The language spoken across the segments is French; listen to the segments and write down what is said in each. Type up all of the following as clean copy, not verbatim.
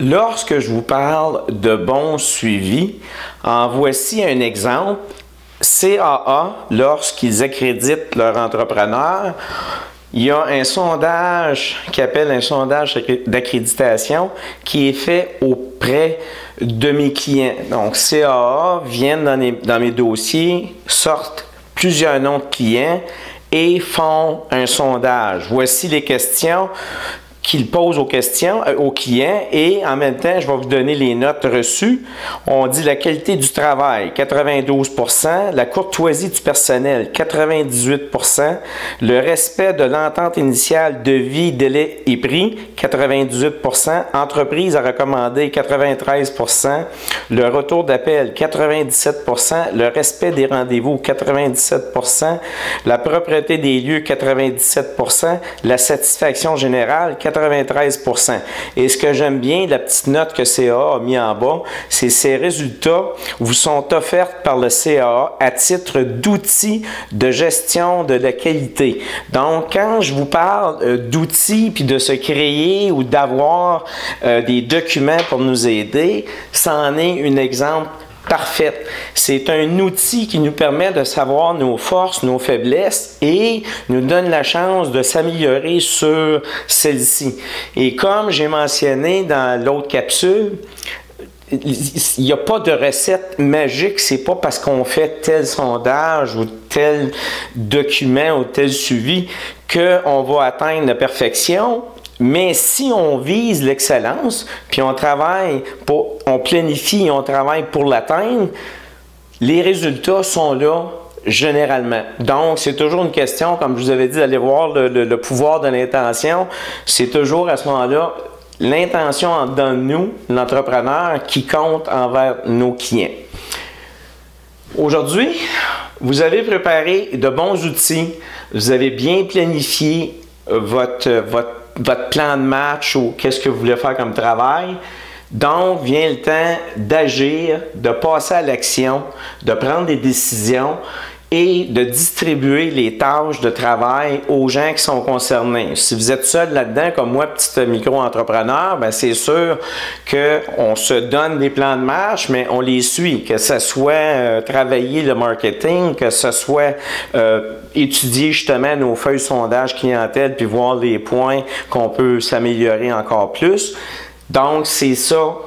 Lorsque je vous parle de bon suivi, en voici un exemple. CAA, lorsqu'ils accréditent leur entrepreneur, il y a un sondage qui appelle un sondage d'accréditation qui est fait auprès de mes clients. Donc, CAA viennent dans mes dossiers, sortent plusieurs noms de clients et font un sondage. Voici les questions qu'ils posent aux clients et en même temps, je vais vous donner les notes reçues. On dit la qualité du travail, 92%, la courtoisie du personnel, 98%, le respect de l'entente initiale de vie, délai et prix, 98%, entreprise à recommander, 93%, le retour d'appel, 97%, le respect des rendez-vous, 97%, la propreté des lieux, 97%, la satisfaction générale, 93%. Et ce que j'aime bien, la petite note que CAA a mis en bas, c'est ces résultats vous sont offerts par le CAA à titre d'outils de gestion de la qualité. Donc, quand je vous parle d'outils puis de se créer ou d'avoir des documents pour nous aider, c'en est un exemple parfaite. C'est un outil qui nous permet de savoir nos forces, nos faiblesses et nous donne la chance de s'améliorer sur celle-ci. Et comme j'ai mentionné dans l'autre capsule, il n'y a pas de recette magique, c'est pas parce qu'on fait tel sondage ou tel document ou tel suivi qu'on va atteindre la perfection. Mais si on vise l'excellence, puis on planifie et on travaille pour l'atteindre, les résultats sont là généralement. Donc, c'est toujours une question, comme je vous avais dit, d'aller voir le pouvoir de l'intention. C'est toujours à ce moment-là l'intention en dedans de nous, l'entrepreneur, qui compte envers nos clients. Aujourd'hui, vous avez préparé de bons outils, vous avez bien planifié votre plan de match ou qu'est-ce que vous voulez faire comme travail. Donc, vient le temps d'agir, de passer à l'action, de prendre des décisions et de distribuer les tâches de travail aux gens qui sont concernés. Si vous êtes seul là-dedans, comme moi, petit micro-entrepreneur, ben c'est sûr qu'on se donne des plans de marche, mais on les suit, que ce soit travailler le marketing, que ce soit étudier justement nos feuilles sondage clientèle, puis voir les points qu'on peut s'améliorer encore plus. Donc, c'est ça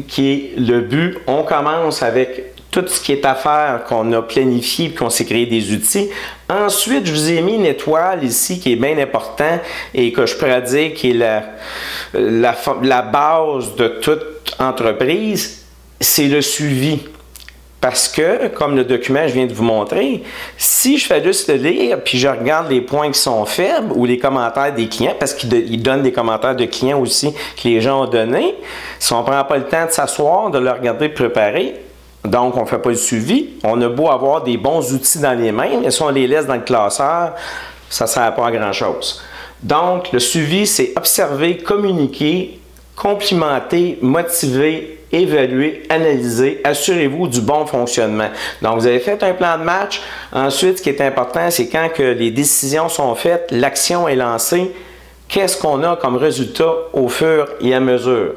qui est le but. On commence avec tout ce qui est à faire, qu'on a planifié et qu'on s'est créé des outils. Ensuite, je vous ai mis une étoile ici qui est bien important et que je pourrais dire qui est la base de toute entreprise, c'est le suivi. Parce que, comme le document que je viens de vous montrer, si je fais juste le lire puis je regarde les points qui sont faibles ou les commentaires des clients, parce qu'ils donnent des commentaires de clients aussi que les gens ont donnés, si on ne prend pas le temps de s'asseoir, de le regarder, de préparer, donc on ne fait pas le suivi, on a beau avoir des bons outils dans les mains, mais si on les laisse dans le classeur, ça ne sert pas à grand-chose. Donc, le suivi, c'est observer, communiquer, complimenter, motiver, évaluer, analyser, assurez-vous du bon fonctionnement. Donc, vous avez fait un plan de match. Ensuite, ce qui est important, c'est quand que les décisions sont faites, l'action est lancée, qu'est-ce qu'on a comme résultat au fur et à mesure?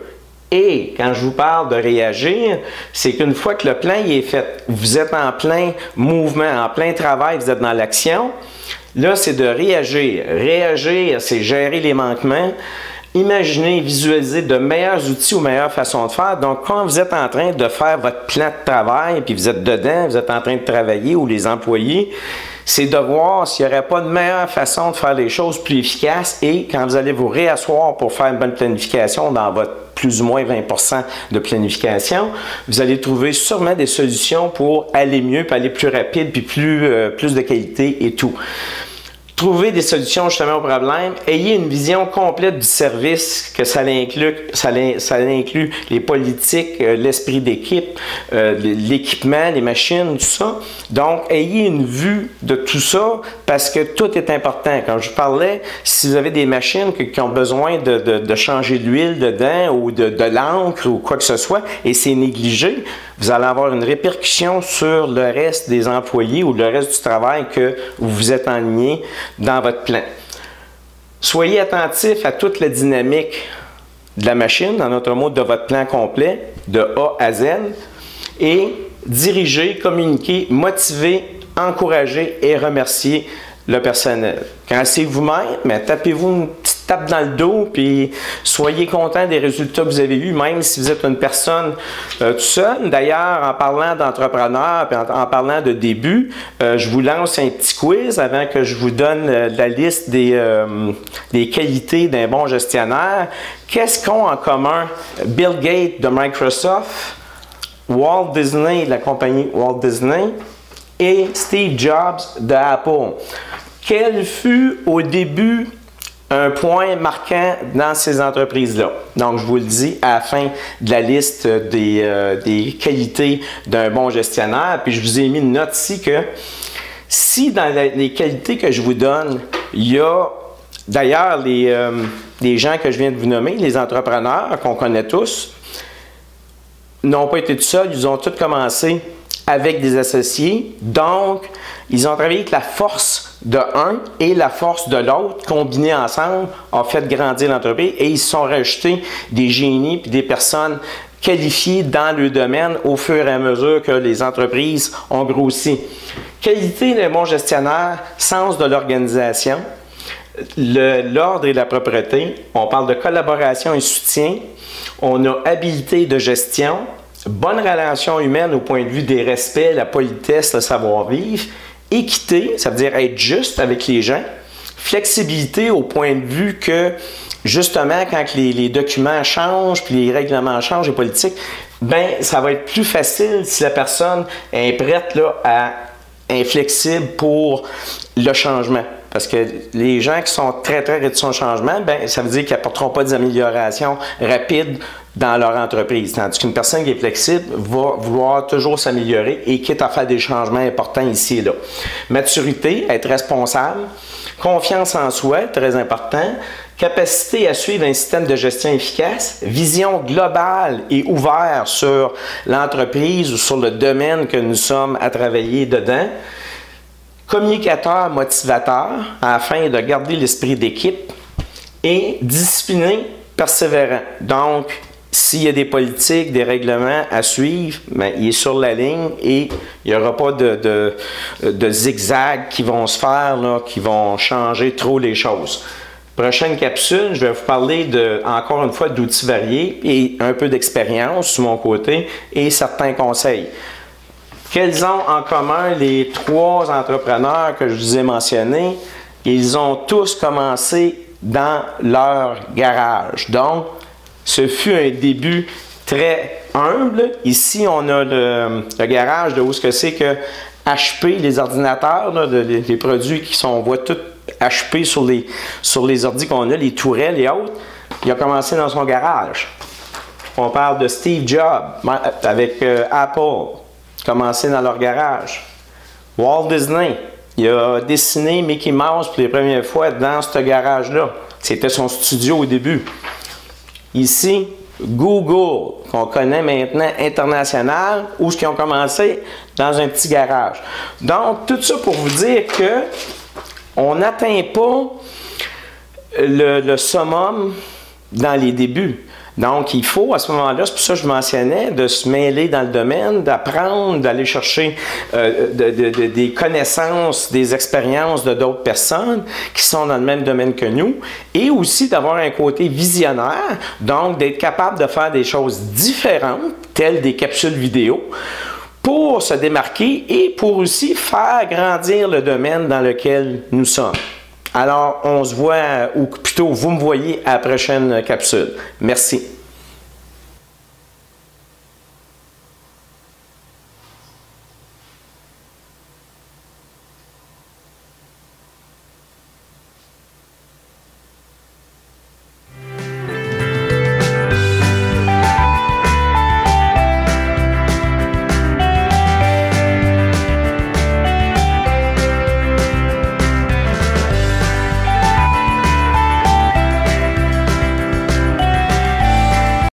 Et quand je vous parle de réagir, c'est qu'une fois que le plan est fait, vous êtes en plein mouvement, en plein travail, vous êtes dans l'action, là, c'est de réagir. Réagir, c'est gérer les manquements. Imaginez, visualisez de meilleurs outils ou meilleures façons de faire. Donc, quand vous êtes en train de faire votre plan de travail, puis vous êtes dedans, vous êtes en train de travailler ou les employés, c'est de voir s'il n'y aurait pas de meilleure façon de faire les choses plus efficaces et quand vous allez vous réasseoir pour faire une bonne planification dans votre plus ou moins 20% de planification, vous allez trouver sûrement des solutions pour aller mieux, puis aller plus rapide, puis plus de qualité et tout. Trouvez des solutions justement au problème. Ayez une vision complète du service, que ça inclut les politiques, l'esprit d'équipe, l'équipement, les machines, tout ça. Donc, ayez une vue de tout ça parce que tout est important. Quand je vous parlais, si vous avez des machines qui ont besoin de changer l'huile dedans ou de l'encre ou quoi que ce soit et c'est négligé, vous allez avoir une répercussion sur le reste des employés ou le reste du travail que vous êtes enligné dans votre plan. Soyez attentif à toute la dynamique de la machine, en d'autres mots, de votre plan complet, de A à Z, et diriger, communiquer, motiver, encourager et remercier le personnel. Quand c'est vous-même, mais tapez-vous une petite tape dans le dos, puis soyez content des résultats que vous avez eus, même si vous êtes une personne tout seul. D'ailleurs, en parlant d'entrepreneur, puis en parlant de début, je vous lance un petit quiz avant que je vous donne la liste des qualités d'un bon gestionnaire. Qu'est-ce qu'ont en commun Bill Gates de Microsoft, Walt Disney de la compagnie Walt Disney et Steve Jobs de Apple? Quel fut au début un point marquant dans ces entreprises-là? Donc, je vous le dis à la fin de la liste des qualités d'un bon gestionnaire. Puis, je vous ai mis une note ici que si dans les qualités que je vous donne, il y a d'ailleurs les gens que je viens de vous nommer, les entrepreneurs qu'on connaît tous, n'ont pas été tout seuls, ils ont tous commencé avec des associés. Donc, ils ont travaillé avec la force de un et la force de l'autre, combinés ensemble, ont fait grandir l'entreprise et ils se sont rajoutés des génies et des personnes qualifiées dans le domaine au fur et à mesure que les entreprises ont grossi. Qualité d'un bon gestionnaire, sens de l'organisation, l'ordre et la propreté. On parle de collaboration et soutien. On a habileté de gestion, bonne relation humaine au point de vue des respects, la politesse, le savoir-vivre, équité, ça veut dire être juste avec les gens, flexibilité au point de vue que, justement, quand les documents changent, puis les règlements changent, les politiques, ben ça va être plus facile si la personne est prête là, à inflexible pour le changement. Parce que les gens qui sont très, très réticents au changement, ben, ça veut dire qu'ils n'apporteront pas des améliorations rapides dans leur entreprise. Tandis qu'une personne qui est flexible va vouloir toujours s'améliorer et quitte à faire des changements importants ici et là. Maturité, être responsable. Confiance en soi, très important. Capacité à suivre un système de gestion efficace. Vision globale et ouverte sur l'entreprise ou sur le domaine que nous sommes à travailler dedans. Communicateur, motivateur, afin de garder l'esprit d'équipe. Et discipliné, persévérant. Donc, s'il y a des politiques, des règlements à suivre, bien, il est sur la ligne et il n'y aura pas de zigzags qui vont se faire, là, qui vont changer trop les choses. Prochaine capsule, je vais vous parler encore une fois d'outils variés et un peu d'expérience sur mon côté et certains conseils. Quels ont en commun les trois entrepreneurs que je vous ai mentionnés? Ils ont tous commencé dans leur garage. Donc, ce fut un début très humble. Ici, on a le garage de où ce que c'est que HP, les ordinateurs, là, les produits qui sont, on voit tout HP sur les ordi qu'on a, les tourelles et autres. Il a commencé dans son garage. On parle de Steve Jobs avec Apple. Commencé dans leur garage. Walt Disney, il a dessiné Mickey Mouse pour les premières fois dans ce garage-là. C'était son studio au début. Ici, Google, qu'on connaît maintenant international, où ils ont commencé dans un petit garage. Donc, tout ça pour vous dire que on n'atteint pas le summum dans les débuts. Donc, il faut à ce moment-là, c'est pour ça que je mentionnais, de se mêler dans le domaine, d'apprendre, d'aller chercher des connaissances, des expériences de d'autres personnes qui sont dans le même domaine que nous et aussi d'avoir un côté visionnaire, donc d'être capable de faire des choses différentes, telles des capsules vidéo, pour se démarquer et pour aussi faire grandir le domaine dans lequel nous sommes. Alors, on se voit, ou plutôt vous me voyez à la prochaine capsule. Merci.